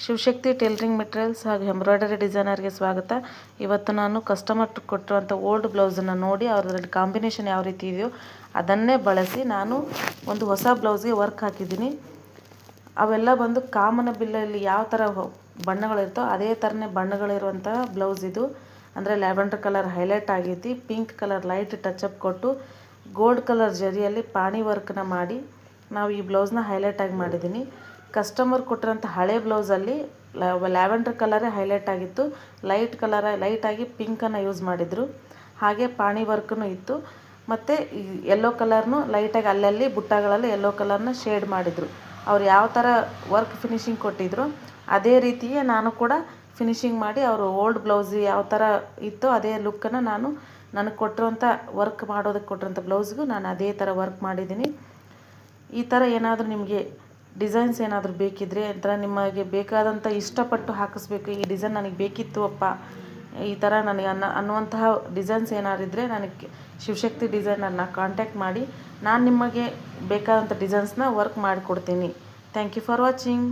Shivashakti tailoring materials ಹಾಗೂ embroidery ಡಿಸೈನರ್ಗೆ ಸ್ವಾಗತ. ಇವತ್ತು ನಾನು ಕಸ್ಟಮರ್ ಕೊಟ್ಟಿರುವಂಥ ಓಲ್ಡ್ ಬ್ಲೌಸನ್ನು ನೋಡಿ ಅವರಲ್ಲಿ ಕಾಂಬಿನೇಷನ್ ಯಾವ ರೀತಿ ಇದೆಯೋ ಅದನ್ನೇ ಬಳಸಿ ನಾನು ಒಂದು ಹೊಸ ಬ್ಲೌಸ್ಗೆ ವರ್ಕ್ ಹಾಕಿದ್ದೀನಿ. ಅವೆಲ್ಲ ಬಂದು ಕಾಮನ ಬಿಲ್ಲಲ್ಲಿ ಯಾವ ಥರ ಬಣ್ಣಗಳಿರ್ತೋ ಅದೇ ಥರನೇ ಬಣ್ಣಗಳಿರುವಂಥ ಬ್ಲೌಸ್ ಇದು. ಅಂದರೆ ಲ್ಯಾವೆಂಡರ್ ಕಲರ್ ಹೈಲೈಟ್ ಆಗೈತಿ, ಪಿಂಕ್ ಕಲರ್ ಲೈಟ್ ಟಚಪ್ ಕೊಟ್ಟು ಗೋಲ್ಡ್ ಕಲರ್ ಜರಿಯಲ್ಲಿ ಪಾಣಿ ವರ್ಕ್ನ ಮಾಡಿ ನಾವು ಈ ಬ್ಲೌಸ್ನ ಹೈಲೈಟಾಗಿ ಮಾಡಿದ್ದೀನಿ. ಕಸ್ಟಮರ್ ಕೊಟ್ಟಿರೋಂಥ ಹಳೆ ಬ್ಲೌಸಲ್ಲಿ ಲ್ಯಾವೆಂಡರ್ ಕಲರೇ ಹೈಲೈಟ್ ಆಗಿತ್ತು, ಲೈಟಾಗಿ ಪಿಂಕನ್ನು ಯೂಸ್ ಮಾಡಿದರು. ಹಾಗೆ ಪಾಣಿ ವರ್ಕೂ ಇತ್ತು ಮತ್ತು ಯೆಲ್ಲೋ ಕಲರ್ನು ಲೈಟಾಗಿ ಅಲ್ಲಲ್ಲಿ ಬುಟ್ಟಗಳಲ್ಲಿ ಯೆಲ್ಲೋ ಕಲರ್ನ ಶೇಡ್ ಮಾಡಿದರು. ಅವ್ರು ಯಾವ ಥರ ವರ್ಕ್ ಫಿನಿಶಿಂಗ್ ಕೊಟ್ಟಿದ್ರು ಅದೇ ರೀತಿಯೇ ನಾನು ಕೂಡ ಫಿನಿಶಿಂಗ್ ಮಾಡಿ ಅವರು ಓಲ್ಡ್ ಬ್ಲೌಸ್ ಯಾವ ಥರ ಇತ್ತೋ ಅದೇ ಲುಕ್ಕನ್ನು ನಾನು ನನಗೆ ಕೊಟ್ಟಿರೋಂಥ ವರ್ಕ್ ಮಾಡೋದಕ್ಕೆ ಕೊಟ್ಟಿರೋಂಥ ಬ್ಲೌಸ್ಗೂ ನಾನು ಅದೇ ಥರ ವರ್ಕ್ ಮಾಡಿದ್ದೀನಿ. ಈ ಥರ ಏನಾದರೂ ನಿಮಗೆ ಡಿಸೈನ್ಸ್ ಏನಾದರೂ ಬೇಕಿದ್ದರೆ ಅಥವಾ ನಿಮಗೆ ಬೇಕಾದಂಥ ಇಷ್ಟಪಟ್ಟು ಹಾಕಿಸ್ಬೇಕು, ಈ ಡಿಸೈನ್ ನನಗೆ ಬೇಕಿತ್ತು ಅಪ್ಪ ಈ ಥರ ನನಗೆ ಅನ್ನುವಂತಹ ಡಿಸೈನ್ಸ್ ಏನಾರಿದ್ದರೆ ನನಗೆ ಶಿವಶಕ್ತಿ ಡಿಸೈನರ್ನ ಕಾಂಟ್ಯಾಕ್ಟ್ ಮಾಡಿ ನಾನು ನಿಮಗೆ ಬೇಕಾದಂಥ ಡಿಸೈನ್ಸ್ನ ವರ್ಕ್ ಮಾಡಿಕೊಡ್ತೀನಿ. Thank you for watching.